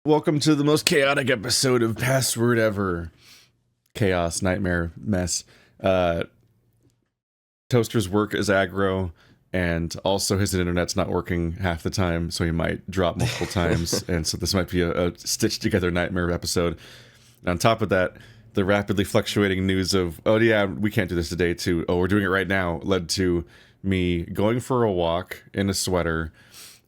Welcome to the most chaotic episode of Password ever. Chaos, nightmare, mess. Toaster's work is aggro, and also his internet's not working half the time, so he might drop multiple times, and so this might be a stitched together nightmare episode. And on top of that, the rapidly fluctuating news of, oh yeah, we can't do this today, to, oh, we're doing it right now, led to me going for a walk in a sweater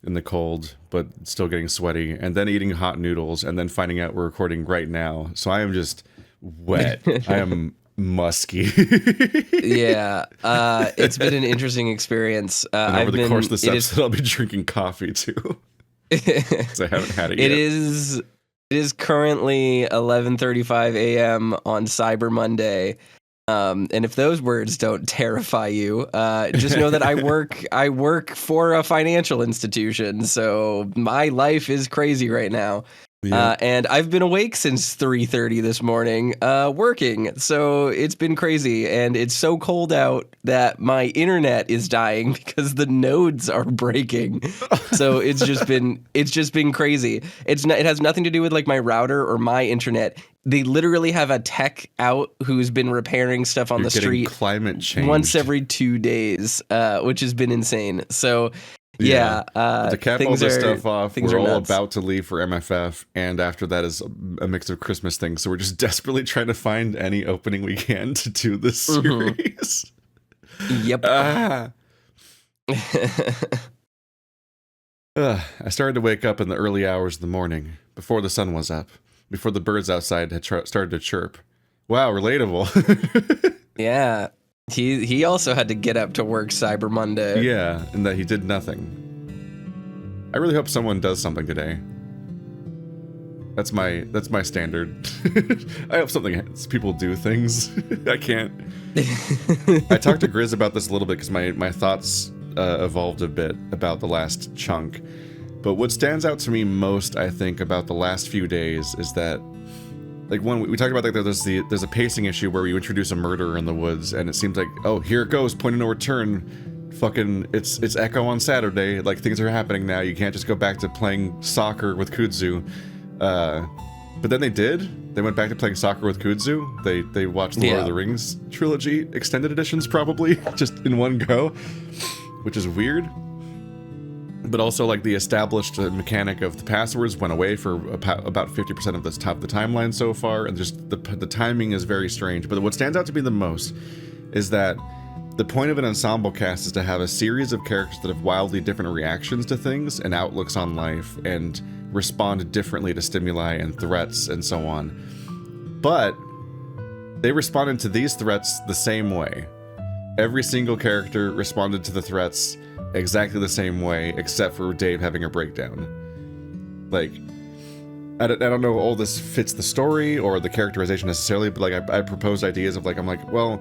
in the cold, but still getting sweaty, and then eating hot noodles, and then finding out we're recording right now. So I am just wet. I am musky. Yeah, it's been an interesting experience. And over the course of this episode, I'll be drinking coffee too. So I haven't had it yet. It is currently 11:35 a.m. on Cyber Monday. And if those words don't terrify you, just know that I work for a financial institution, so my life is crazy right now. Yeah. And I've been awake since 3:30 this morning, working. So it's been crazy, and it's so cold out that my internet is dying because the nodes are breaking. So it's just been crazy. It has nothing to do with like my router or my internet. They literally have a tech out who's been repairing stuff on the street climate change once every 2 days, which has been insane. So yeah, to cap all this stuff off, we're all about to leave for MFF, and after that is a mix of Christmas things. So we're just desperately trying to find any opening we can to do this series. Yep. I started to wake up in the early hours of the morning, before the sun was up, before the birds outside had started to chirp. Wow, relatable. Yeah. He also had to get up to work Cyber Monday. Yeah, and that he did nothing. I really hope someone does something today. That's my standard. I hope people do things. I can't. I talked to Grizz about this a little bit because my thoughts evolved a bit about the last chunk. But what stands out to me most, I think, about the last few days is that, like, one, we talked about that there's a pacing issue where you introduce a murderer in the woods, and it seems like, oh, here it goes, point of no return. Fucking, it's Echo on Saturday. Like, things are happening now. You can't just go back to playing soccer with Kudzu. But then they did. They went back to playing soccer with Kudzu. They watched the Lord of the Rings trilogy extended editions, probably, just in one go, which is weird. But also, like, the established mechanic of the passwords went away for about 50% of the timeline so far, and just the timing is very strange. But what stands out to me the most is that the point of an ensemble cast is to have a series of characters that have wildly different reactions to things and outlooks on life, and respond differently to stimuli and threats and so on. But they responded to these threats the same way. Every single character responded to the threats exactly the same way, except for Dave having a breakdown. Like, I don't know all this fits the story or the characterization necessarily, but like I proposed ideas of, like, I'm like, well,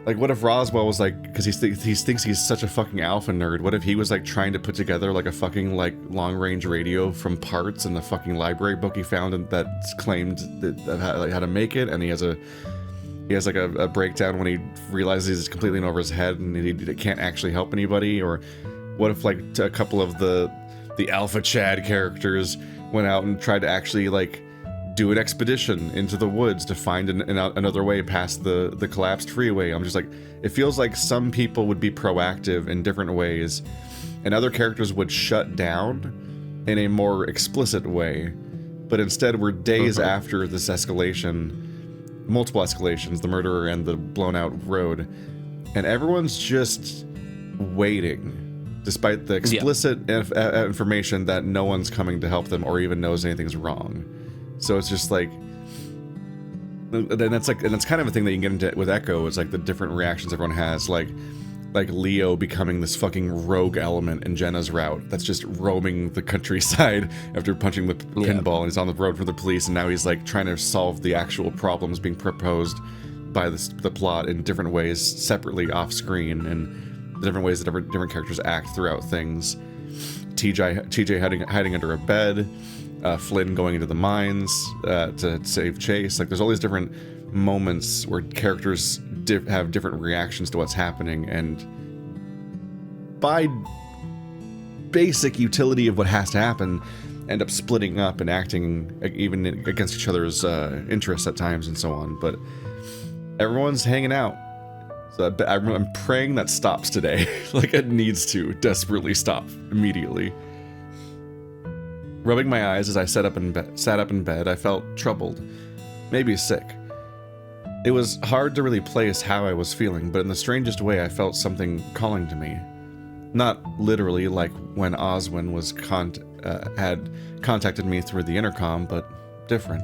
like, what if Roswell was like, because he thinks he's such a fucking alpha nerd, what if he was like trying to put together like a fucking like long range radio from parts in the fucking library book he found, and that's claimed that how to make it, and he has like a breakdown when he realizes he's completely in over his head and he can't actually help anybody. Or what if, like, a couple of the Alpha Chad characters went out and tried to actually, like, do an expedition into the woods to find another way past the collapsed freeway. I'm just like, it feels like some people would be proactive in different ways, and other characters would shut down in a more explicit way. But instead, we're days after this escalation, multiple escalations, the murderer and the blown out road, and everyone's just waiting, despite the explicit information that no one's coming to help them or even knows anything's wrong. So it's just like, and that's kind of a thing that you can get into with Echo, is like the different reactions everyone has, like Leo becoming this fucking rogue element in Jenna's route that's just roaming the countryside after punching the pinball, and he's on the road for the police, and now he's like trying to solve the actual problems being proposed by the plot in different ways, separately off screen, and the different ways that different characters act throughout things. TJ hiding under a bed, Flynn going into the mines to save Chase. Like, there's all these different moments where characters have different reactions to what's happening, and by basic utility of what has to happen, end up splitting up and acting even against each other's interests at times and so on. But everyone's hanging out. So I'm praying that stops today. Like, it needs to desperately stop immediately. Rubbing my eyes as I sat up in bed, I felt troubled, maybe sick. It was hard to really place how I was feeling, but in the strangest way, I felt something calling to me. Not literally like when Oswin was had contacted me through the intercom, but different.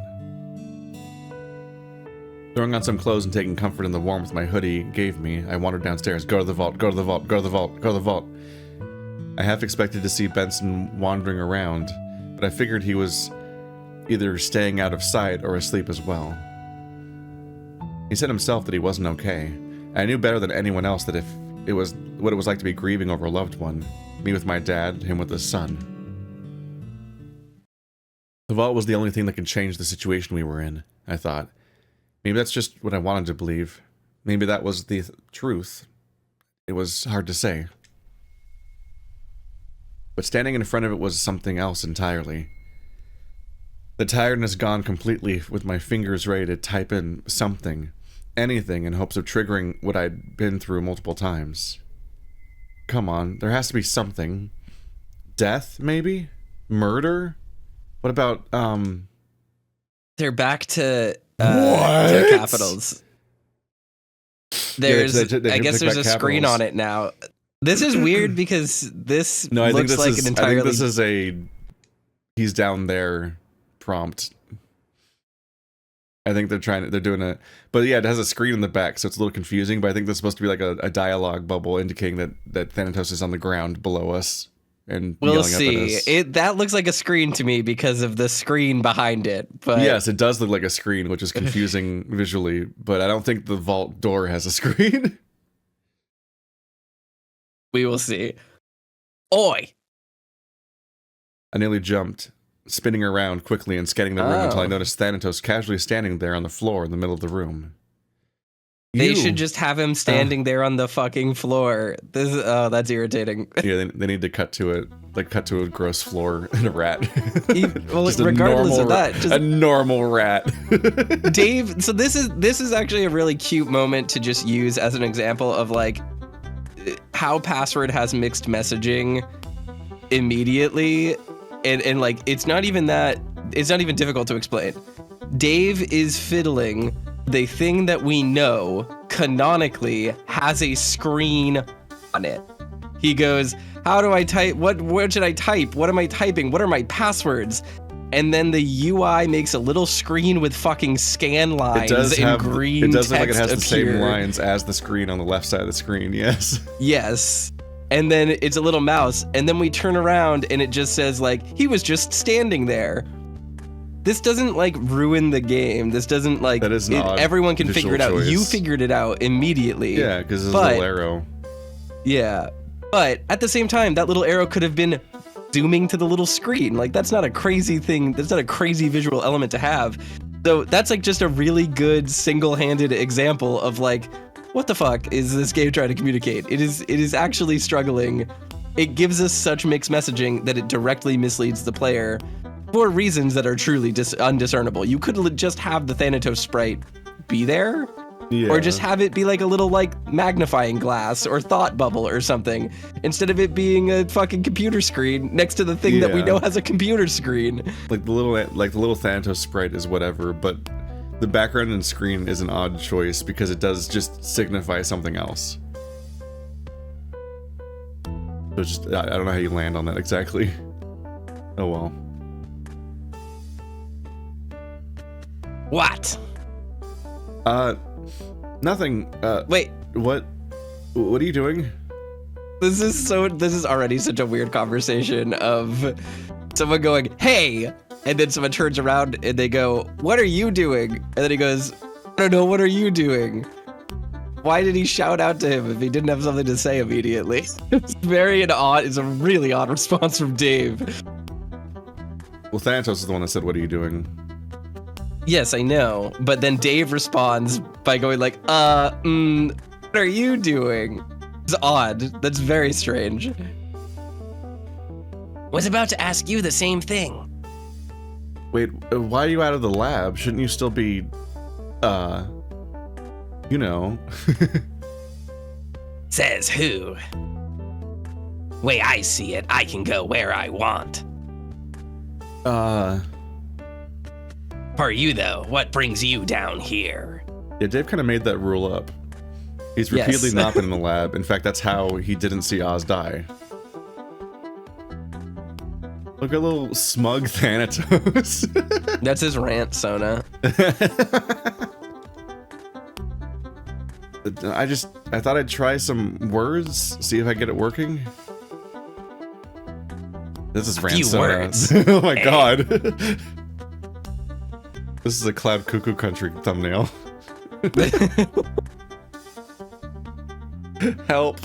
Throwing on some clothes and taking comfort in the warmth my hoodie gave me, I wandered downstairs. Go to the vault, go to the vault, go to the vault, go to the vault. I half expected to see Benson wandering around, but I figured he was either staying out of sight or asleep as well. He said himself that he wasn't okay. I knew better than anyone else that if it was what it was like to be grieving over a loved one, me with my dad, him with his son. The vault was the only thing that could change the situation we were in, I thought. Maybe that's just what I wanted to believe. Maybe that was the truth. It was hard to say. But standing in front of it was something else entirely. The tiredness gone completely, with my fingers ready to type in something, anything, in hopes of triggering what I'd been through multiple times. Come on, there has to be something. Death, maybe? Murder? What about, They're back to What? capitals. There's, they I guess pick there's a back screen capitals. on it now. This is weird because this No, I think looks this like is. an entirely. I think this is a. He's down there prompt. I think they're doing a. But yeah, it has a screen in the back, so it's a little confusing. But I think this is supposed to be like a dialogue bubble indicating that Thanatos is on the ground below us and We'll yelling up at see. us. That looks like a screen to me because of the screen behind it. But Yes, it does look like a screen, which is confusing visually. But I don't think the vault door has a screen. we will see. Oi! I nearly jumped, spinning around quickly and scanning the room until I noticed Thanatos casually standing there on the floor in the middle of the room. They You- should just have him standing there on the fucking floor. That's irritating. Yeah, they need to cut to it, like cut to a gross floor and a rat. Well, Just a regardless normal of that, just a normal rat. Dave. So this is actually a really cute moment to just use as an example of like how Password has mixed messaging immediately, and like it's not even difficult to explain. Dave is fiddling. The thing that we know canonically has a screen on it. He goes, how do I type? What should I type? What am I typing? What are my passwords? And then the UI makes a little screen with fucking scan lines and green It does look text like it has the same appear. lines as the screen on the left side of the screen. Yes. Yes. And then it's a little mouse. And then we turn around and it just says like, he was just standing there. This doesn't like ruin the game. This doesn't like, That is an odd everyone can figure it out. visual You choice. figured it out immediately. Yeah, because there's a But- little arrow. Yeah. But at the same time, that little arrow could have been zooming to the little screen. Like that's not a crazy thing. That's not a crazy visual element to have. So that's like just a really good single-handed example of like, what the fuck is this game trying to communicate? It is actually struggling. It gives us such mixed messaging that it directly misleads the player for reasons that are truly undiscernible. You could just have the Thanatos sprite be there, Yeah. or just have it be like a little like magnifying glass or thought bubble or something, instead of it being a fucking computer screen next to the thing that we Yeah. know has a computer screen. like the little Thanatos sprite is whatever, but the background and screen is an odd choice because it does just signify something else. So just I don't know how you land on that exactly. Oh well. What? Nothing. Wait, What are you doing? this is already such a weird conversation of someone going, "Hey," and then someone turns around and they go, "What are you doing?" And then he goes, "I don't know, what are you doing?" Why did he shout out to him if he didn't have something to say immediately? It's it's a really odd response from Dave. Well, Thanatos is the one that said, "What are you doing?" Yes, I know. But then Dave responds by going like, what are you doing? It's odd. That's very strange. Was about to ask you the same thing. Wait, why are you out of the lab? Shouldn't you still be, you know? Says who? Way I see it, I can go where I want. For you, though, what brings you down here? Yeah, Dave kind of made that rule up. He's repeatedly not been in the lab. In fact, that's how he didn't see Oz die. Look at little smug Thanatos. That's his rant, Sona. I thought I'd try some words, see if I get it working. This is rant Sona. Words. Oh my god. This is a Cloud Cuckoo Country thumbnail. Help.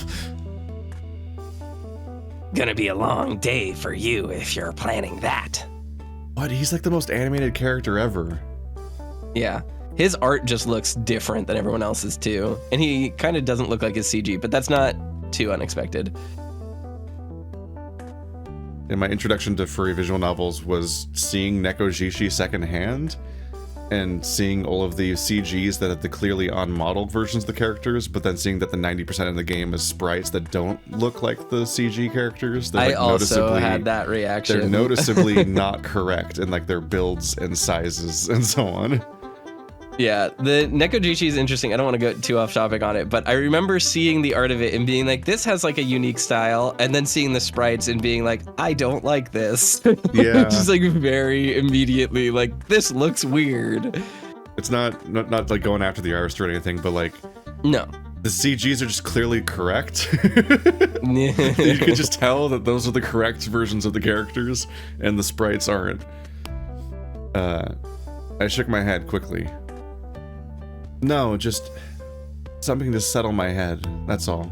Gonna be a long day for you if you're planning that. What? He's like the most animated character ever. Yeah. His art just looks different than everyone else's too. And he kind of doesn't look like his CG, but that's not too unexpected. And my introduction to furry visual novels was seeing Neko Jishi secondhand and seeing all of the CGs that have the clearly unmodeled versions of the characters, but then seeing that the 90% of the game is sprites that don't look like the CG characters. They're, like, I also had that reaction. They're noticeably not correct in like their builds and sizes and so on. Yeah, the Neko Jishi is interesting. I don't want to go too off topic on it, but I remember seeing the art of it and being like, this has like a unique style, and then seeing the sprites and being like, I don't like this. Yeah. Just like very immediately, like, this looks weird. It's not like going after the artist or anything, but like, no. The CGs are just clearly correct. You can just tell that those are the correct versions of the characters, and the sprites aren't. I shook my head quickly. No, just something to settle my head, that's all.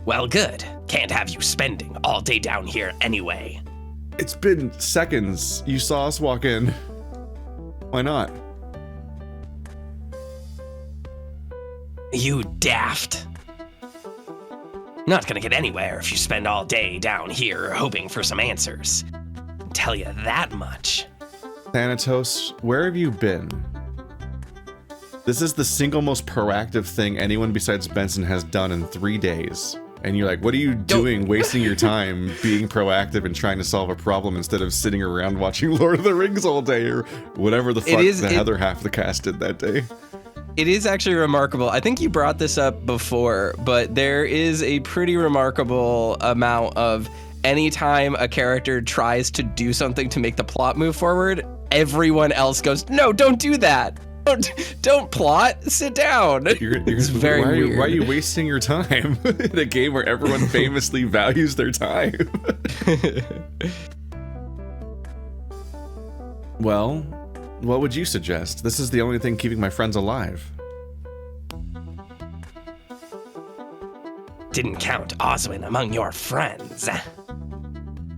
Well, good. Can't have you spending all day down here anyway. It's been seconds. You saw us walk in. Why not? You daft. Not gonna get anywhere if you spend all day down here hoping for some answers. I'll tell you that much. Thanatos, where have you been? This is the single most proactive thing anyone besides Benson has done in 3 days. And you're like, what are you doing wasting your time being proactive and trying to solve a problem instead of sitting around watching Lord of the Rings all day or whatever the fuck the other half of the cast did that day? It is actually remarkable. I think you brought this up before, but there is a pretty remarkable amount of anytime a character tries to do something to make the plot move forward, everyone else goes, no, don't do that. Don't plot. Sit down. It's very weird. Why are you wasting your time in a game where everyone famously values their time? Well, what would you suggest? This is the only thing keeping my friends alive. Didn't count Oswin among your friends.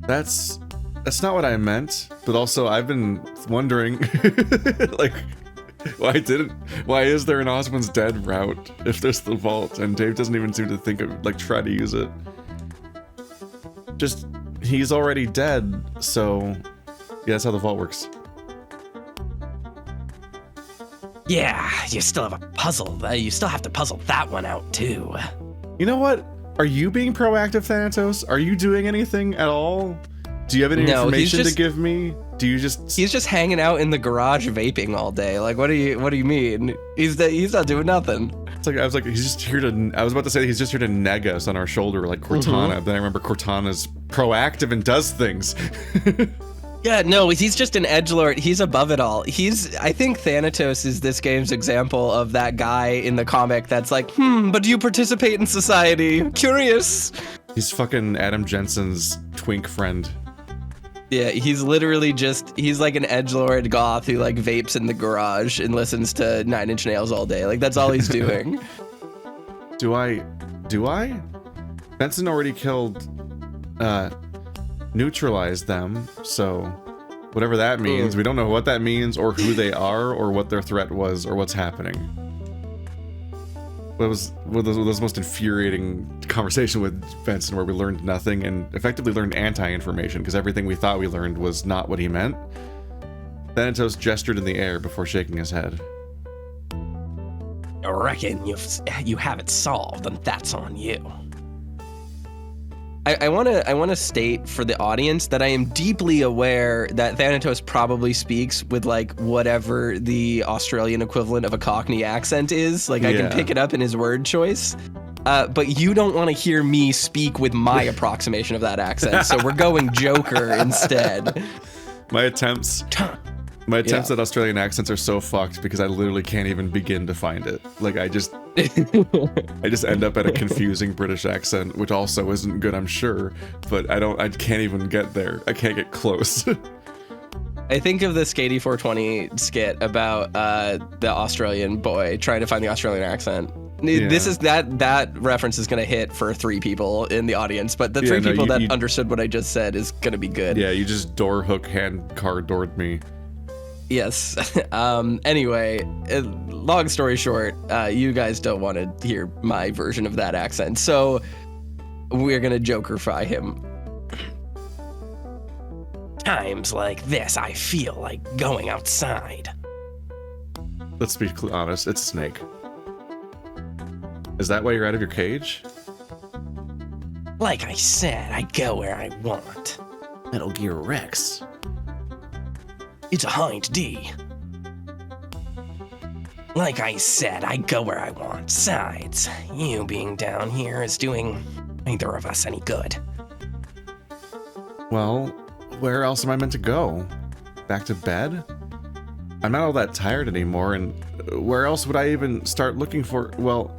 That's not what I meant. But also, I've been wondering, like, why is there an Oswin's dead route if there's the vault and Dave doesn't even seem to think of, like, try to use it? Just, he's already dead, so yeah, that's how the vault works. Yeah, you still have a puzzle. You still have to puzzle that one out too. You know what? Are you being proactive, Thanatos? Are you doing anything at all? Do you have any information to give me? Do you just... He's just hanging out in the garage vaping all day. Like, what do you mean? He's not doing nothing. It's like, I was just here to... I was about to say he's just here to neg us on our shoulder like Cortana. Then I remember Cortana's proactive and does things. Yeah, no, he's just an edgelord. He's above it all. I think Thanatos is this game's example of that guy in the comic that's like, but do you participate in society? Curious. He's fucking Adam Jensen's twink friend. Yeah, he's literally he's like an edgelord goth who like vapes in the garage and listens to Nine Inch Nails all day. Like, that's all he's doing. Do I? Benson already killed, neutralized them, so whatever that means, we don't know what that means or who they are or what their threat was or what's happening. was the most infuriating conversation with Benson, where we learned nothing and effectively learned anti-information, because everything we thought we learned was not what he meant. Thanatos gestured in the air before shaking his head. I reckon you have it solved, and that's on you. I want to state for the audience that I am deeply aware that Thanatos probably speaks with like whatever the Australian equivalent of a Cockney accent is. Like I can pick it up in his word choice. But you don't want to hear me speak with my approximation of that accent. So we're going Joker instead. My attempts at Australian accents are so fucked because I literally can't even begin to find it. Like I just end up at a confusing British accent, which also isn't good, I'm sure, but I can't even get there. I can't get close. I think of the Skady 420 skit about the Australian boy trying to find the Australian accent. Yeah. This is that reference is going to hit for 3 people in the audience, but the 3 people that understood what I just said is going to be good. Yeah, you just door hook hand car doored me. Yes. Anyway, long story short, you guys don't want to hear my version of that accent, so we're gonna Jokerify him. Times like this, I feel like going outside. Let's be honest, it's Snake. Is that why you're out of your cage? Like I said, I go where I want. Metal Gear Rex. It's a Hind D. Like I said, I go where I want. Besides, you being down here is doing neither of us any good. Well, where else am I meant to go? Back to bed? I'm not all that tired anymore, and where else would I even start looking for, well,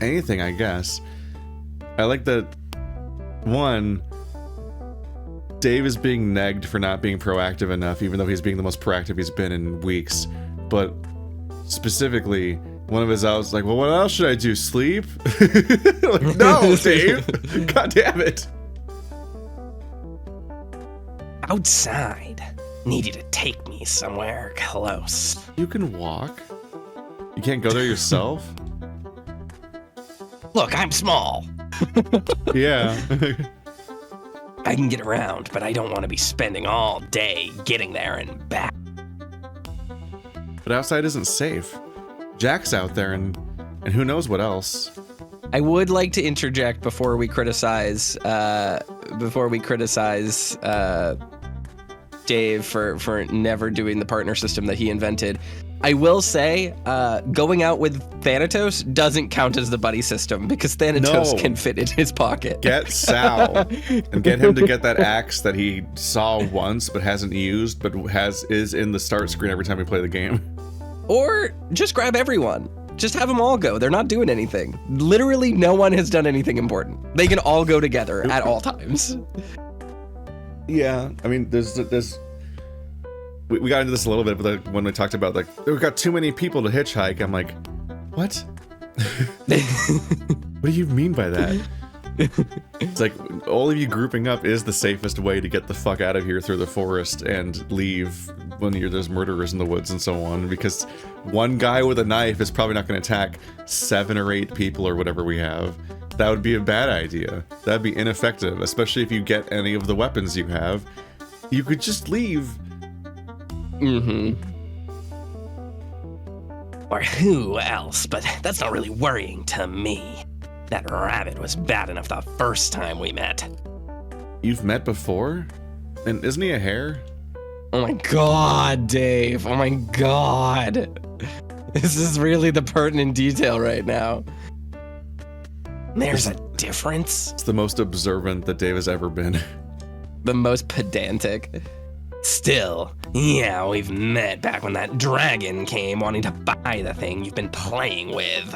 anything, I guess. I like that, one, Dave is being negged for not being proactive enough, even though he's being the most proactive he's been in weeks. But specifically, one of his outs like, well, what else should I do? Sleep? Like, no, Dave! God damn it! Outside. Need you to take me somewhere close. You can walk. You can't go there yourself? Look, I'm small. Yeah. I can get around, but I don't want to be spending all day getting there and back. But outside isn't safe. Jack's out there, and who knows what else. I would like to interject before we criticize Dave for never doing the partner system that he invented. I will say, going out with Thanatos doesn't count as the buddy system because Thanatos can fit in his pocket. Get Sal and get him to get that axe that he saw once but hasn't used, but is in the start screen every time we play the game. Or just grab everyone. Just have them all go. They're not doing anything. Literally, no one has done anything important. They can all go together at all times. Yeah, I mean, we got into this a little bit, but when we talked about, like, we've got too many people to hitchhike, I'm like, what? What do you mean by that? It's like, all of you grouping up is the safest way to get the fuck out of here through the forest and leave when there's murderers in the woods and so on, because one guy with a knife is probably not going to attack 7 or 8 people or whatever we have. That would be a bad idea. That'd be ineffective, especially if you get any of the weapons you have. You could just leave. Mm-hmm. Or who else, but that's not really worrying to me. That rabbit was bad enough the first time we met. You've met before? And isn't he a hare? Oh my god, Dave. Oh my god. This is really the pertinent detail right now. There's a difference. It's the most observant that Dave has ever been. The most pedantic. Still, yeah, we've met back when that dragon came wanting to buy the thing you've been playing with.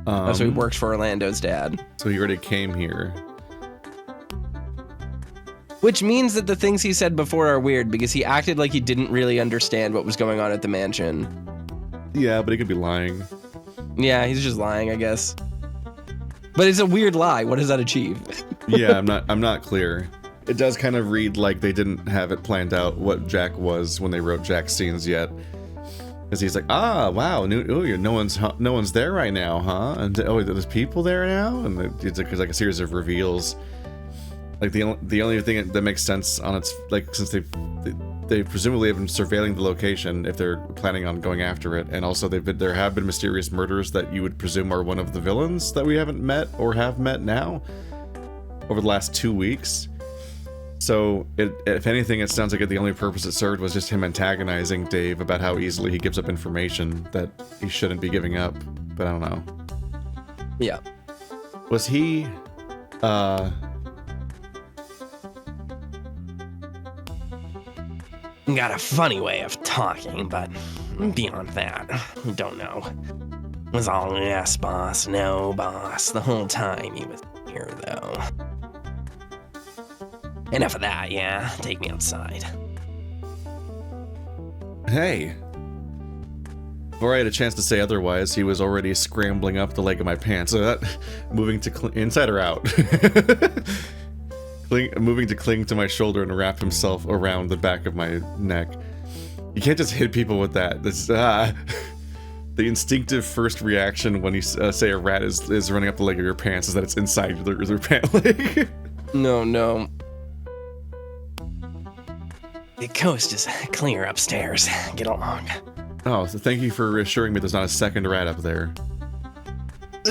So he worked for Orlando's dad. So he already came here. Which means that the things he said before are weird because he acted like he didn't really understand what was going on at the mansion. Yeah, but he could be lying. Yeah, he's just lying, I guess. But it's a weird lie. What does that achieve? Yeah, I'm not clear. It does kind of read like they didn't have it planned out what Jack was when they wrote Jack's scenes yet. Because he's like, wow, no one's there right now, huh? And there's people there now, and it's like a series of reveals. Like the only thing that makes sense on its, like, since they presumably have been surveilling the location if they're planning on going after it, and also there have been mysterious murders that you would presume are one of the villains that we haven't met or have met now over the last 2 weeks. So, if anything, it sounds like the only purpose it served was just him antagonizing Dave about how easily he gives up information that he shouldn't be giving up. But I don't know. Yeah. Was he, Got a funny way of talking, but beyond that, don't know. Was all yes, boss, no, boss, the whole time he was here, though. Enough of that, yeah? Take me outside. Hey. Before I had a chance to say otherwise, he was already scrambling up the leg of my pants. So that, moving to inside or out. Moving to cling to my shoulder and wrap himself around the back of my neck. You can't just hit people with that. That's the instinctive first reaction when you say a rat is running up the leg of your pants is that it's inside their pant leg. No. The coast is clear upstairs. Get along. Oh, so thank you for reassuring me there's not a second rat up there.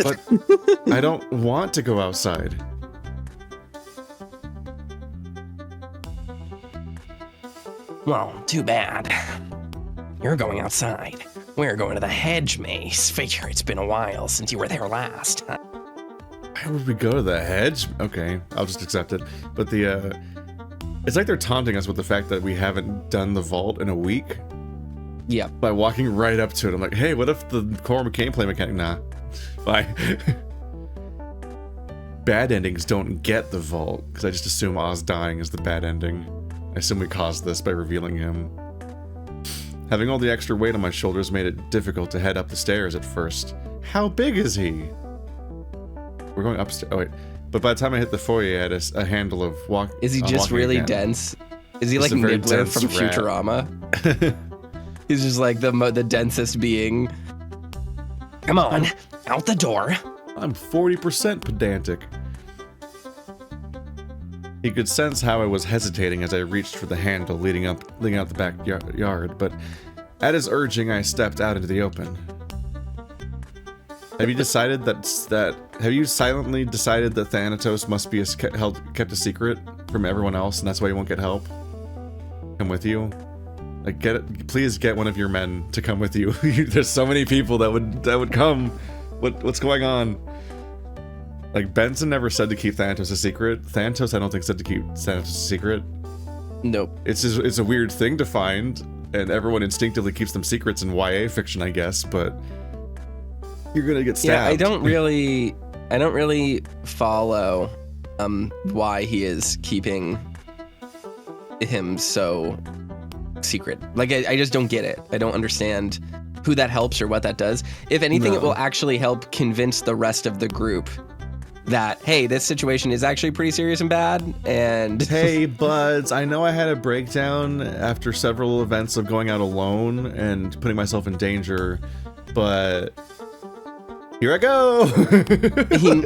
But I don't want to go outside. Well, too bad. You're going outside. We're going to the hedge maze. Figure it's been a while since you were there last. Why would we go to the hedge? Okay, I'll just accept it. But it's like they're taunting us with the fact that we haven't done the vault in a week. Yeah. By walking right up to it, I'm like, hey, what if the core gameplay mechanic? Nah. Bye. Bad endings don't get the vault, because I just assume Oz dying is the bad ending. I assume we caused this by revealing him. Having all the extra weight on my shoulders made it difficult to head up the stairs at first. How big is he? We're going upstairs. Oh, wait. But by the time I hit the foyer, I had a handle of walk. Is he just really dense? Is he like Nibbler from Futurama? He's just like the densest being. Come on, out the door. I'm 40% pedantic. He could sense how I was hesitating as I reached for the handle leading out the backyard, but at his urging, I stepped out into the open. Have you decided have you silently decided that Thanatos must be kept a secret from everyone else, and that's why you won't get help? Come with you? Like, please get one of your men to come with you. There's so many people that would come. What's going on? Like, Benson never said to keep Thanatos a secret. Thanatos, I don't think, said to keep Thanatos a secret. Nope. It's a weird thing to find, and everyone instinctively keeps them secrets in YA fiction, I guess, but you're gonna get stabbed. Yeah, I don't really follow why he is keeping him so secret. Like, I just don't get it. I don't understand who that helps or what that does. If anything, it will actually help convince the rest of the group that, hey, this situation is actually pretty serious and bad, and... Hey, buds, I know I had a breakdown after several events of going out alone and putting myself in danger, but... here I go!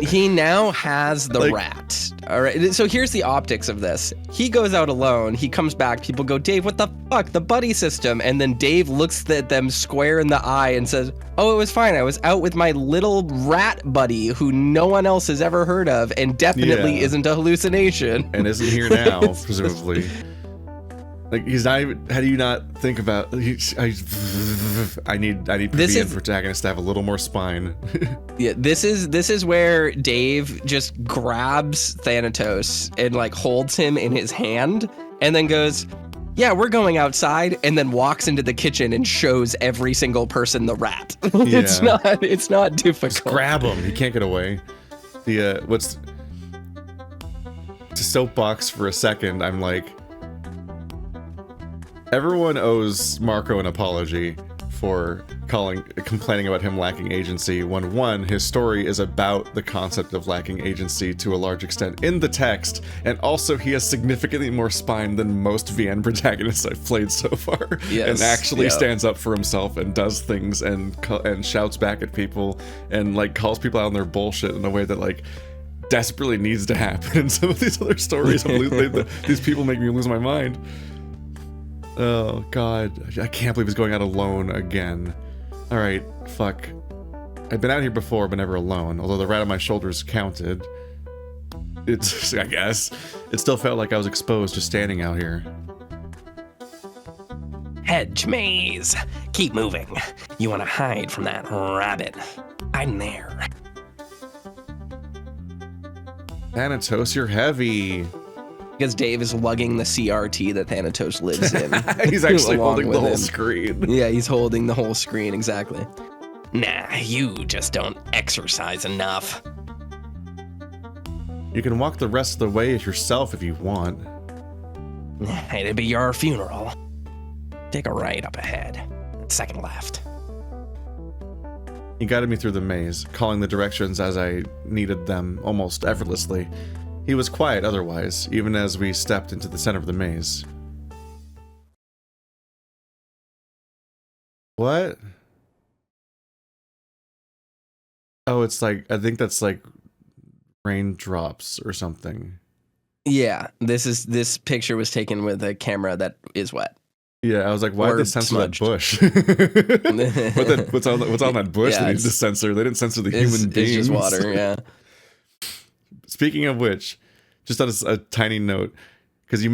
he now has the rat. All right, so here's the optics of this. He goes out alone, he comes back, people go, Dave, what the fuck, the buddy system? And then Dave looks at them square in the eye and says, oh, it was fine, I was out with my little rat buddy who no one else has ever heard of and definitely isn't a hallucination. And isn't here now, presumably. Like, he's not even, how do you not think about, I need the protagonist to have a little more spine. Yeah, this is where Dave just grabs Thanatos and like holds him in his hand and then goes, yeah, we're going outside, and then walks into the kitchen and shows every single person the rat. It's not difficult. Just grab him, he can't get away. To soapbox for a second, I'm like, everyone owes Marco an apology for complaining about him lacking agency when one, his story is about the concept of lacking agency to a large extent in the text, and also he has significantly more spine than most VN protagonists I've played so far, and actually stands up for himself and does things and shouts back at people and like calls people out on their bullshit in a way that like desperately needs to happen. In some of these other stories, these people make me lose my mind. Oh god, I can't believe he's going out alone again. Alright, fuck. I've been out here before, but never alone, although the rat on my shoulders counted. It's, I guess, it still felt like I was exposed just standing out here. Hedge maze. Keep moving. You want to hide from that rabbit. Hide in there. Thanatos, you're heavy. Because Dave is lugging the CRT that Thanatos lives in. He's actually holding the whole screen. Yeah, he's holding the whole screen, exactly. Nah, you just don't exercise enough. You can walk the rest of the way yourself if you want. It'd be your funeral. Take a right up ahead. Second left. He guided me through the maze, calling the directions as I needed them almost effortlessly. He was quiet otherwise, even as we stepped into the center of the maze. What? Oh, it's like, I think that's like raindrops or something. Yeah, this picture was taken with a camera that is wet. Yeah, I was like, why did they censor smudged. that bush? what's on that bush that needs to censor? They didn't censor the human beings. It's just water, yeah. Speaking of which, just on a tiny note, because you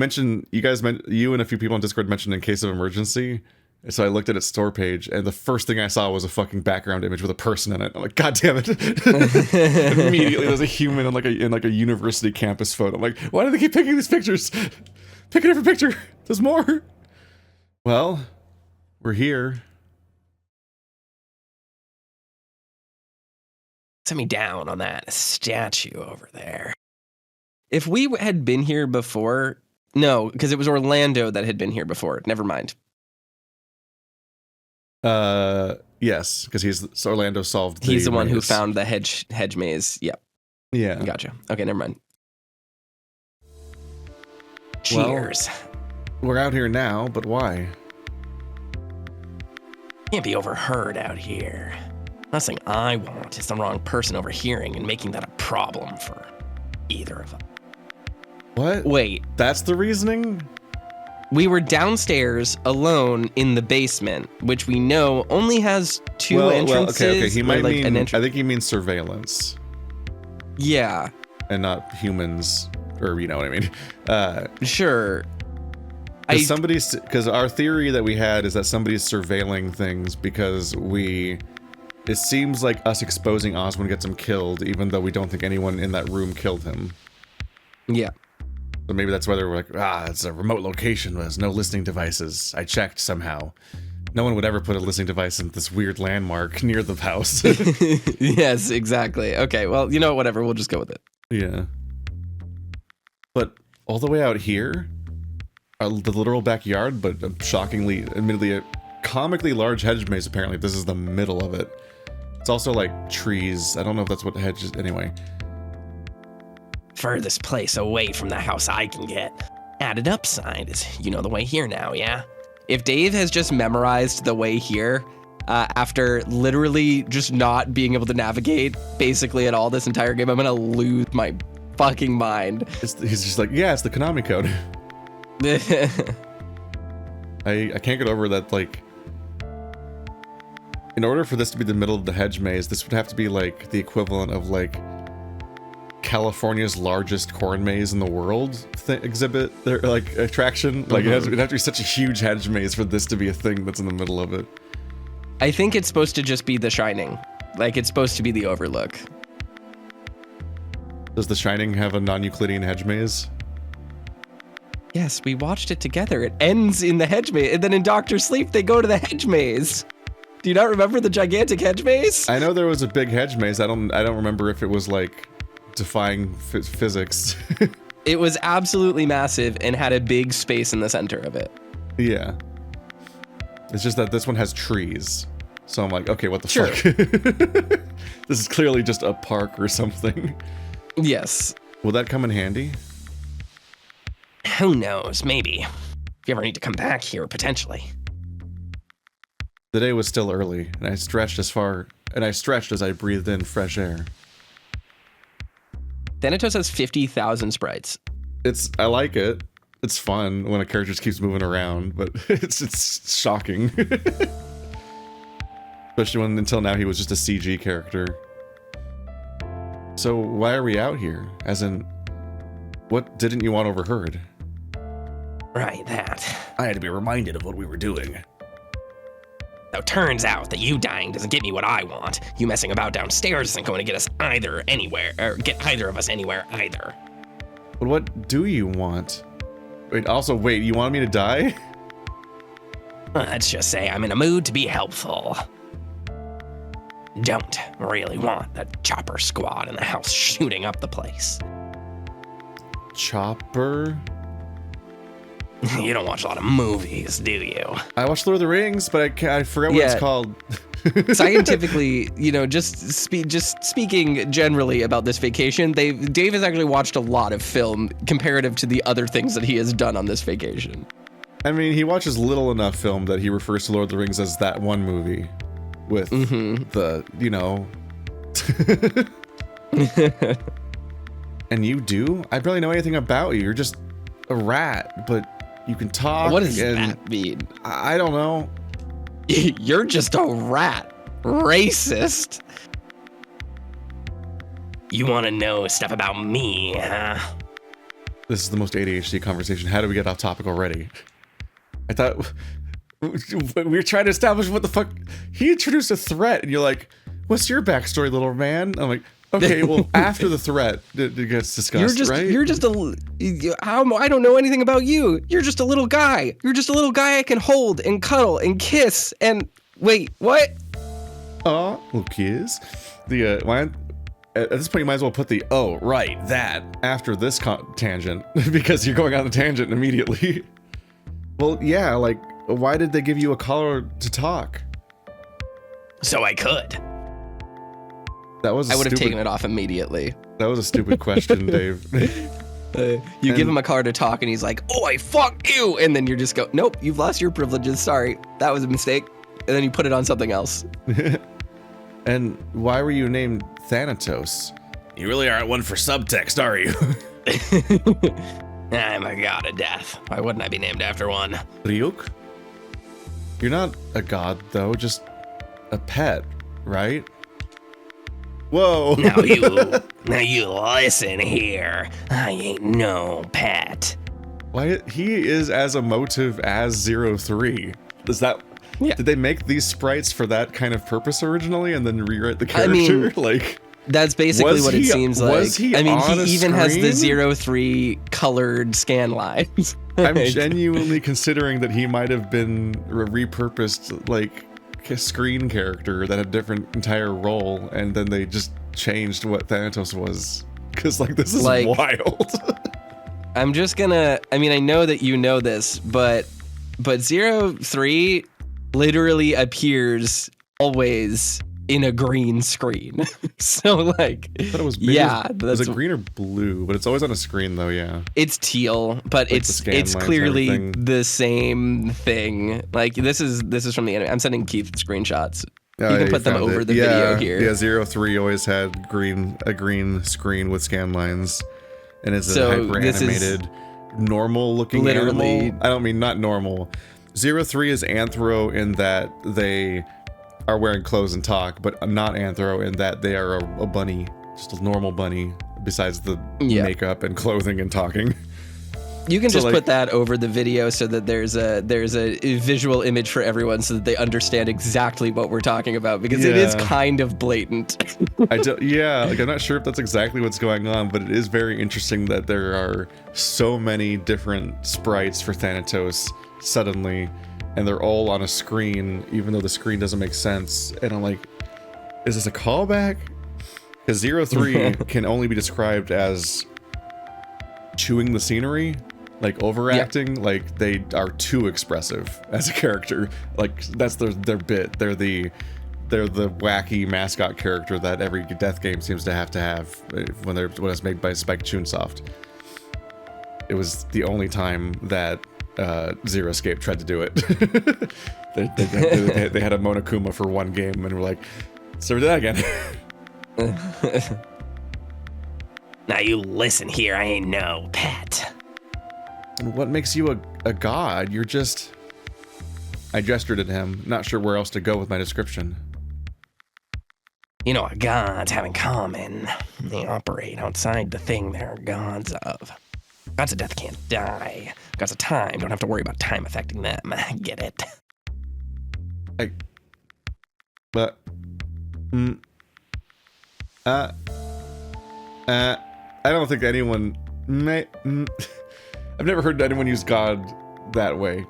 and a few people on Discord mentioned in case of emergency. So I looked at its store page, and the first thing I saw was a fucking background image with a person in it. I'm like, God damn it! Immediately, there's a human in like a university campus photo. I'm like, why do they keep picking these pictures? Pick a different picture. There's more. Well, we're here. Set me down on that statue over there. If we had been here before, no, because it was Orlando that had been here before. Never mind. Yes, because Orlando solved. He's the one who maze. found the hedge maze. Yep. Yeah. Gotcha. Okay, never mind. Cheers. Well, we're out here now, but why? Can't be overheard out here. Last thing I want is the wrong person overhearing and making that a problem for either of them. What? Wait, That's the reasoning? we were downstairs alone in the basement, which we know only has two entrances. Okay. He might like mean. I think he means surveillance, Yeah, and not humans, or you know what I mean. sure. Because our theory that we had is that somebody's surveilling things because it seems like us exposing Oswin gets him killed, even though we don't think anyone in that room killed him. Yeah. So maybe that's why we're like, it's a remote location, there's no listening devices. I checked somehow. No one would ever put a listening device in this weird landmark near the house. Yes, exactly. Okay, well, you know, whatever. We'll just go with it. Yeah. But all the way out here, the literal backyard, but admittedly, a comically large hedge maze, apparently. This is the middle of it. It's also like trees. I don't know if that's what hedge is. Anyway. Furthest place away from the house I can get. Added up sign is, the way here now, yeah? If Dave has just memorized the way here, after literally just not being able to navigate basically at all this entire game, I'm gonna lose my fucking mind. He's just like, yeah, it's the Konami code. I can't get over that, like, in order for this to be the middle of the hedge maze, this would have to be like the equivalent of like California's largest corn maze in the world exhibit, or like attraction. Like it'd have to be such a huge hedge maze for this to be a thing that's in the middle of it. I think it's supposed to just be The Shining. Like, it's supposed to be the Overlook. Does The Shining have a non-Euclidean hedge maze? Yes, we watched it together. It ends in the hedge maze, and then in Doctor Sleep, they go to the hedge maze. Do you not remember the gigantic hedge maze? I know there was a big hedge maze. I don't remember if it was like defying physics. It was absolutely massive and had a big space in the center of it. Yeah. It's just that this one has trees. So I'm like, okay, what the Sure. fuck? This is clearly just a park or something. Yes. Will that come in handy? Who knows? Maybe. If you ever need to come back here, potentially. The day was still early, and I stretched as I breathed in fresh air. Thanatos has 50,000 sprites. I like it. It's fun when a character just keeps moving around, but it's shocking. Especially when until now he was just a CG character. So why are we out here? As in, what didn't you want overheard? Right, that. I had to be reminded of what we were doing. So turns out that you dying doesn't get me what I want. You messing about downstairs isn't going to get us either anywhere, or get either of us anywhere either. But what do you want? Wait, you wanted me to die? Let's just say I'm in a mood to be helpful. Don't really want the chopper squad in the house shooting up the place. Chopper? You don't watch a lot of movies, do you? I watched Lord of the Rings, but I forgot what it's called. Scientifically, just speaking generally about this vacation, Dave has actually watched a lot of film comparative to the other things that he has done on this vacation. I mean, he watches little enough film that he refers to Lord of the Rings as that one movie with the, And you do? I barely know anything about you. You're just a rat, but you can talk. What does that mean? I don't know. You're just a rat. Racist. You want to know stuff about me, huh? This is the most ADHD conversation. How do we get off topic already? I thought we were trying to establish what the fuck. He introduced a threat, and you're like, "What's your backstory, little man?" I'm like, "Okay, well, after the threat, it gets discussed, right?" I don't know anything about you. You're just a little guy. You're just a little guy I can hold and cuddle and kiss and wait, what? Little kiss. At this point, you might as well put the that after this tangent because you're going on the tangent immediately. Well, yeah, like, why did they give you a collar to talk? So I could. I would have taken it off immediately. That was a stupid question, Dave. You give him a card to talk and he's like, "Oi, fuck you!" And then you just go, "Nope, you've lost your privileges. Sorry, that was a mistake." And then you put it on something else. And why were you named Thanatos? You really aren't one for subtext, are you? I'm a god of death. Why wouldn't I be named after one? Ryuk? You're not a god, though, just a pet, right? Whoa. Now you listen here. I ain't no pet. Why he is as emotive as 03. Is that Yeah. Did they make these sprites for that kind of purpose originally and then rewrite the character? That's basically what it seems like. He even has the 03 colored scan lines. I'm genuinely considering that he might have been a repurposed a screen character that had a different entire role, and then they just changed what Thanatos was. Because this is wild. I'm just gonna. I know that you know this, but 03 literally appears always in a green screen. So I thought it was was it green or blue? But it's always on a screen though, yeah. It's teal, but it's clearly the same thing. This is from the anime. I'm sending Keith screenshots. You can put them over the video here. Yeah, 03 always had a green screen with scan lines. And it's a hyper animated, normal looking animal. I don't mean not normal. 03 is anthro in that they are wearing clothes and talk, but not anthro in that they are a bunny, just a normal bunny, besides the makeup and clothing and talking. You can just put that over the video so that there's a visual image for everyone so that they understand exactly what we're talking about, because it is kind of blatant. I'm not sure if that's exactly what's going on, but it is very interesting that there are so many different sprites for Thanatos suddenly, and they're all on a screen, even though the screen doesn't make sense. And I'm like, is this a callback? Because 03 can only be described as chewing the scenery, like overacting. Like they are too expressive as a character. Like that's their bit. They're the wacky mascot character that every death game seems to have when it's made by Spike Chunsoft. It was the only time that Zero Escape tried to do it. they had a Monokuma for one game and were like, let's never do that again. Now you listen here, I ain't no pet. And what makes you a god? You're just... I gestured at him, not sure where else to go with my description. You know what gods have in common? They operate outside the thing they're gods of. Gods of death can't die. Gods of time don't have to worry about time affecting them. Get it? I don't think anyone may... I've never heard anyone use God that way.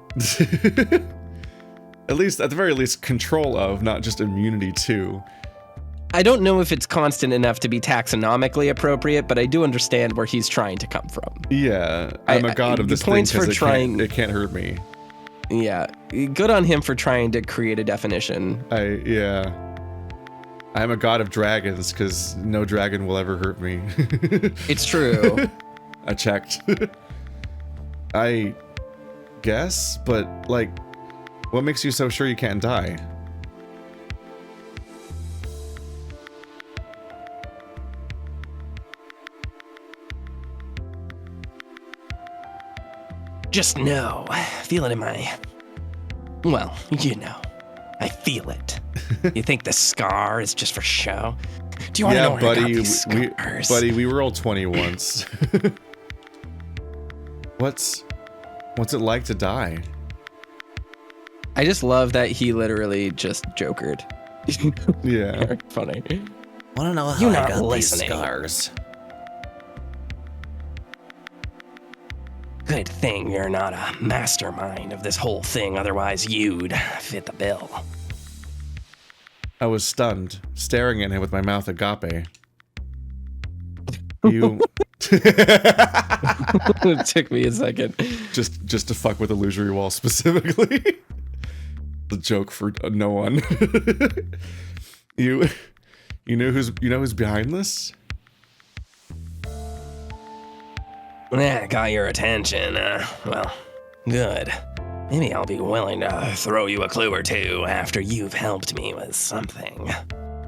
At the very least, control of, not just immunity to. I don't know if it's constant enough to be taxonomically appropriate, but I do understand where he's trying to come from. Yeah, I'm a god of this thing because it can't hurt me. Yeah, good on him for trying to create a definition. I'm a god of dragons because no dragon will ever hurt me. It's true. I checked. I guess, but like, what makes you so sure you can't die? Just know, feel it in my... Well, you know, I feel it. You think the scar is just for show? Do you want to know where I got these scars? Buddy, we were all 20 once. What's it like to die? I just love that he literally just jokered. Yeah. Very funny. Wanna know how You're I not got listening. these scars? Good thing you're not a mastermind of this whole thing, otherwise you'd fit the bill. I was stunned, staring at him with my mouth agape. You... It took me a second. Just to fuck with Illusory Wall specifically. The joke for no one. You know who's behind this? Yeah, got your attention. Well, good. Maybe I'll be willing to throw you a clue or two after you've helped me with something.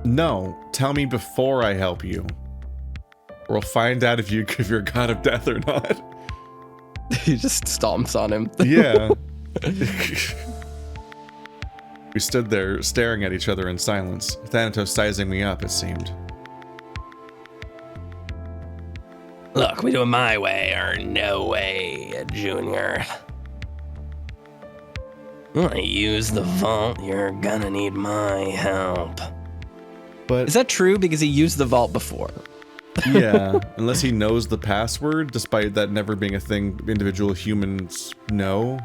No, tell me before I help you. Or we'll find out if you're a god of death or not. He just stomps on him. Yeah. We stood there staring at each other in silence, Thanatos sizing me up, it seemed. Look, we do it my way or no way, Junior. You want to use the vault, you're gonna need my help. But Is that true? Because he used the vault before. yeah, unless he knows the password, despite that never being a thing individual humans know,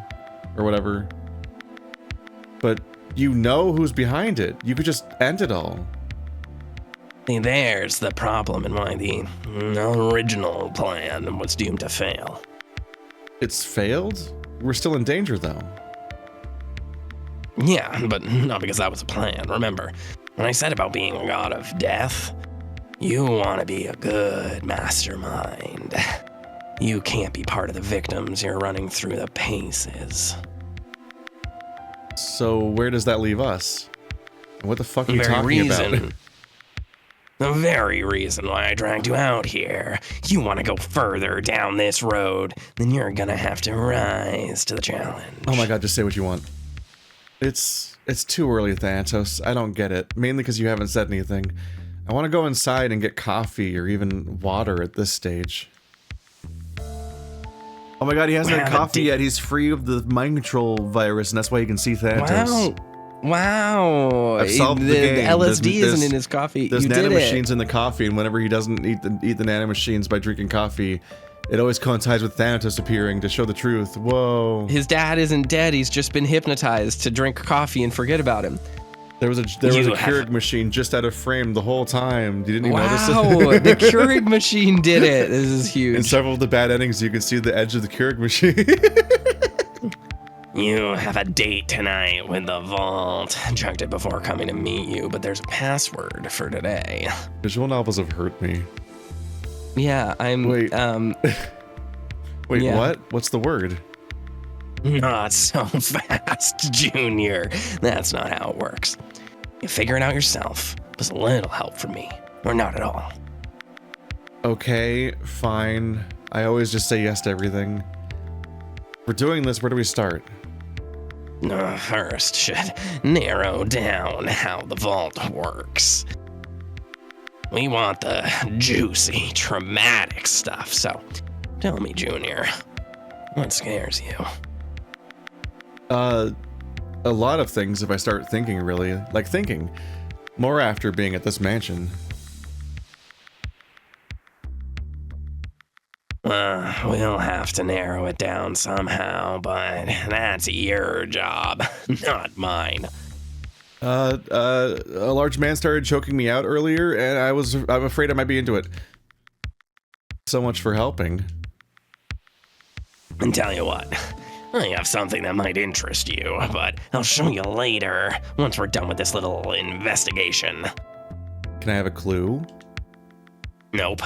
or whatever. But you know who's behind it. You could just end it all. See, there's the problem and why the original plan was doomed to fail. It's failed? We're still in danger, though. Yeah, but not because that was a plan. Remember, when I said about being a god of death, you want to be a good mastermind. You can't be part of the victims you're running through the paces. So where does that leave us? What the fuck are you talking about? The very reason why I dragged you out here. You want to go further down this road, then you're gonna have to rise to the challenge. Oh my god, just say what you want. It's too early, Thanatos. I don't get it. Mainly because you haven't said anything. I want to go inside and get coffee or even water at this stage. Oh my god, he hasn't had coffee yet. He's free of the mind control virus, and that's why he can see Thanatos. Wow. I've solved the game. LSD isn't in his coffee. There's You did nanomachines it. in the coffee, and whenever he doesn't eat the nanomachines by drinking coffee, it always coincides with Thanatos appearing to show the truth. Whoa. His dad isn't dead. He's just been hypnotized to drink coffee and forget about him. There was a Keurig machine just out of frame the whole time. You didn't notice it? Wow, the Keurig machine did it. This is huge. In several of the bad endings, you can see the edge of the Keurig machine. You have a date tonight with the vault. Checked it before coming to meet you, but there's a password for today. Visual novels have hurt me. Yeah, Wait. Wait, yeah. what? What's the word? Not so fast, Junior. That's not how it works. You figure it out yourself. With a little help from me, or not at all. Okay, fine. I always just say yes to everything. We're doing this, where do we start? First, should narrow down how the vault works. We want the juicy, traumatic stuff, so tell me, Junior, what scares you? A lot of things if I start thinking, really. Like thinking. More after being at this mansion. We'll have to narrow it down somehow, but that's your job, not mine. A large man started choking me out earlier, and I'm afraid I might be into it. So much for helping. And tell you what, I have something that might interest you, but I'll show you later, once we're done with this little investigation. Can I have a clue? Nope.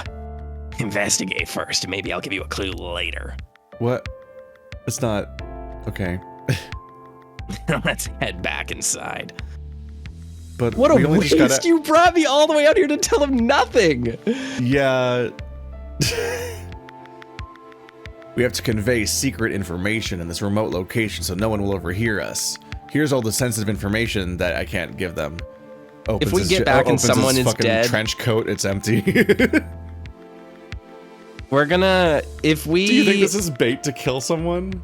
Investigate first, maybe I'll give you a clue later. What? It's not... Okay. Let's head back inside. But What a we only waste! just gotta... You brought me all the way out here to tell him nothing. Yeah... We have to convey secret information in this remote location so no one will overhear us. Here's all the sensitive information that I can't give them. If we get back and someone is dead... trench coat, it's empty. We're gonna... If we... Do you think this is bait to kill someone?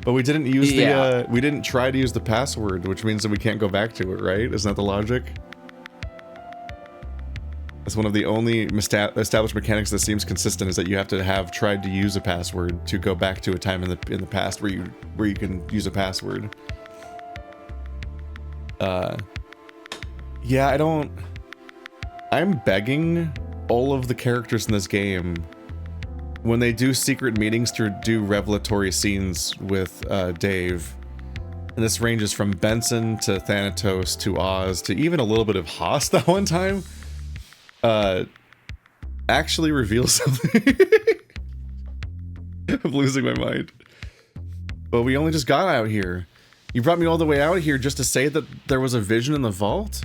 But we didn't use the, we didn't try to use the password, which means that we can't go back to it, right? Isn't that the logic? That's one of the only established mechanics that seems consistent, is that you have to have tried to use a password to go back to a time in the past where you can use a password. Yeah, I'm begging all of the characters in this game, when they do secret meetings to do revelatory scenes with Dave, and this ranges from Benson to Thanatos to Oz to even a little bit of Haas that one time, actually reveal something. I'm losing my mind. But we only just got out here. You brought me all the way out here just to say that there was a vision in the vault?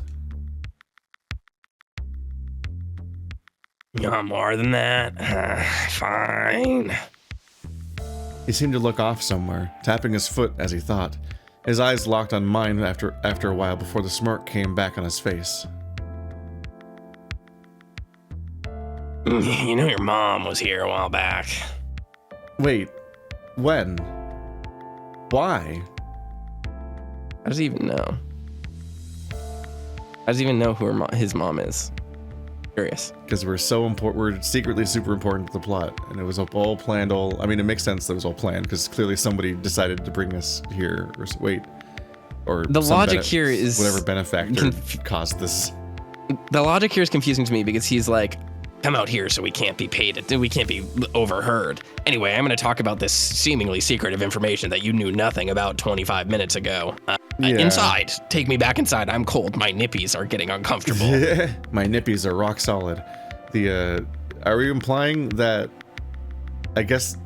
You want more than that? Fine. He seemed to look off somewhere, tapping his foot as he thought. His eyes locked on mine after a while before the smirk came back on his face. You know your mom was here a while back. Wait, when? Why? How does he even know? How does he even know who his mom is? Curious. Because we're so important, we're secretly super important to the plot, and it was all planned. I mean, it makes sense that it was all planned because clearly somebody decided to bring us here. Or the logic here is whatever benefactor caused this. The logic here is confusing to me because he's like, Come out here so we can't be we can't be overheard. Anyway, I'm going to talk about this seemingly secretive information that you knew nothing about 25 minutes ago. Inside. Take me back inside. I'm cold. My nippies are getting uncomfortable. My nippies are rock solid. Are we implying that, I guess,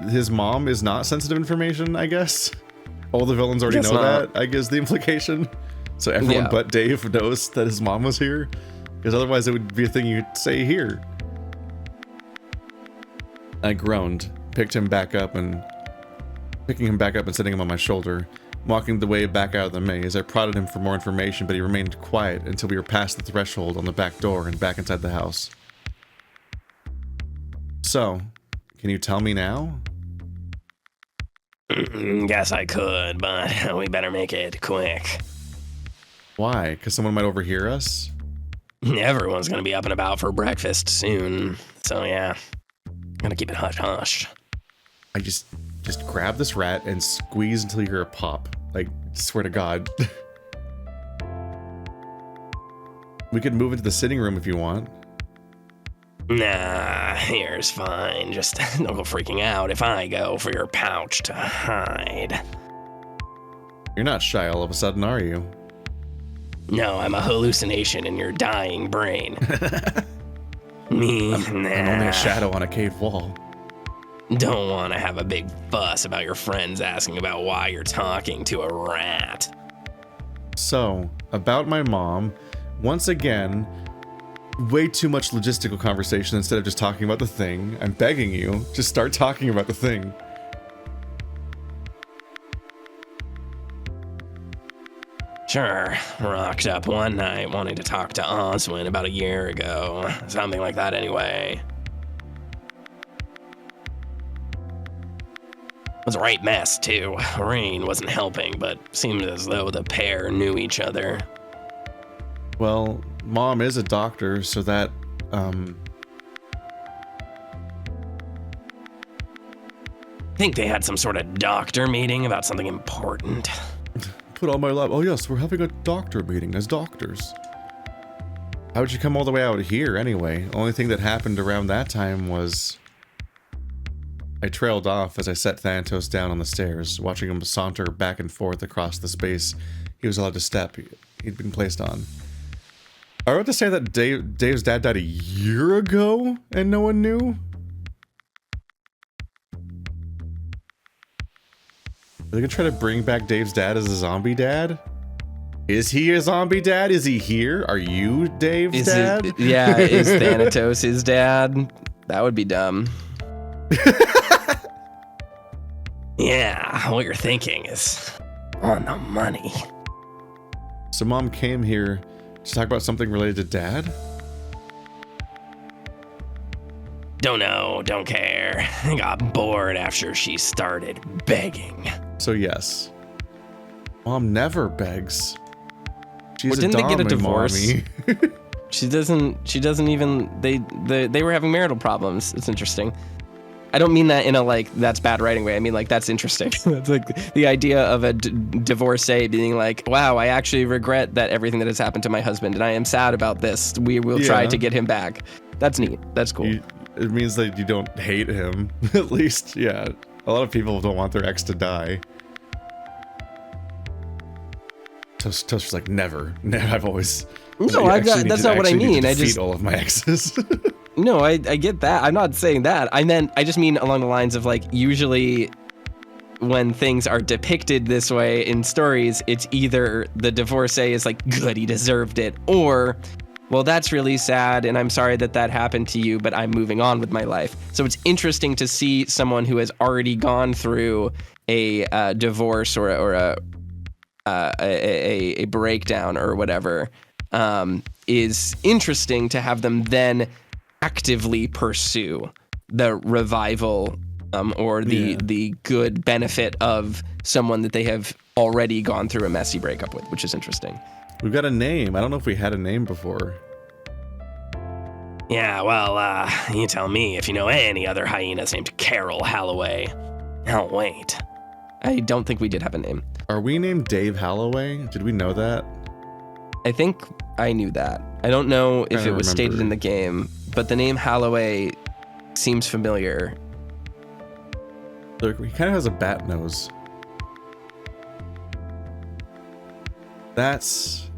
his mom is not sensitive information, I guess? All the villains already know that, I guess, the implication. So everyone but Dave knows that his mom was here? Because otherwise it would be a thing you'd say here. I groaned, picking him back up and setting him on my shoulder. Walking the way back out of the maze, I prodded him for more information, but he remained quiet until we were past the threshold on the back door and back inside the house. So, can you tell me now? Guess I could, but we better make it quick. Why? Because someone might overhear us? Everyone's gonna be up and about for breakfast soon, so yeah. Gotta keep it hush-hush. I just just grab this rat and squeeze until you hear a pop. Like, swear to God. We could move into the sitting room if you want. Nah, here's fine. Just don't go freaking out if I go for your pouch to hide. You're not shy all of a sudden, are you? No, I'm a hallucination in your dying brain. Me, I'm only a shadow on a cave wall. Don't want to have a big fuss about your friends asking about why you're talking to a rat. So, about my mom, once again, way too much logistical conversation instead of just talking about the thing. I'm begging you, just start talking about the thing. Sure, rocked up one night wanting to talk to Oswin about a year ago. Something like that anyway. It was a right mess, too. Rain wasn't helping, but seemed as though the pair knew each other. Well, Mom is a doctor, so that, I think they had some sort of doctor meeting about something important. put all my life. Oh yes, we're having a doctor meeting as doctors. How would you come all the way out here anyway? Only thing that happened around that time was I trailed off as I set Thanatos down on the stairs, watching him saunter back and forth across the space he was allowed to step he'd been placed on. Are we about to say that Dave's dad died a year ago and no one knew? Are they gonna try to bring back Dave's dad as a zombie dad? Is he a zombie dad? Is he here? Are you Dave's dad? Is Thanatos his dad? That would be dumb. Yeah, what you're thinking is on the money. So Mom came here to talk about something related to Dad? Don't know, don't care. I got bored after she started begging. So yes. Mom never begs. She's Well, didn't they get a divorce? mommy. She doesn't even, they were having marital problems. It's interesting. I don't mean that in a like, that's bad writing way. I mean like, that's interesting. It's like the idea of a divorcee being like, wow, I actually regret that everything that has happened to my husband and I am sad about this. We will try to get him back. That's neat. That's cool. It means that you don't hate him. At least, yeah. A lot of people don't want their ex to die. Toaster's like, never. I've always... No, that's not what I mean. I just all of my exes. No, I get that. I'm not saying that. I just mean along the lines of like, usually when things are depicted this way in stories, it's either the divorcee is like, good, he deserved it, or, well, that's really sad and I'm sorry that that happened to you, but I'm moving on with my life. So it's interesting to see someone who has already gone through a divorce or a breakdown or whatever, is interesting to have them then actively pursue the revival or the good benefit of someone that they have already gone through a messy breakup with, which is interesting. We've got a name. I don't know if we had a name before. Yeah, well, you tell me if you know any other hyenas named Carol Halloway. Oh, wait. I don't think we did have a name. Are we named Dave Halloway? Did we know that? I think I knew that. I don't know if it was stated in the game, but the name Halloway seems familiar. Look, he kind of has a bat nose. That's,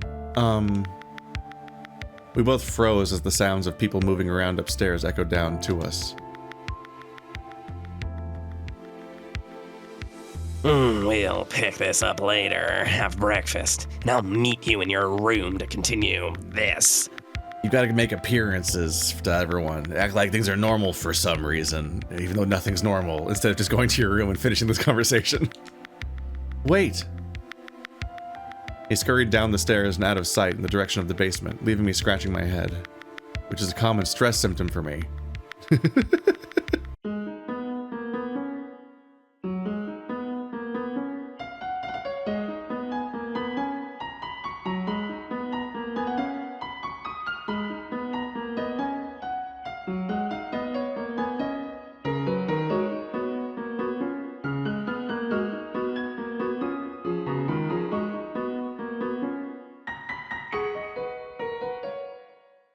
we both froze as the sounds of people moving around upstairs echoed down to us. We'll pick this up later, have breakfast, and I'll meet you in your room to continue this. You gotta make appearances to everyone. Act like things are normal for some reason, even though nothing's normal, instead of just going to your room and finishing this conversation. Wait! He scurried down the stairs and out of sight in the direction of the basement, leaving me scratching my head, which is a common stress symptom for me.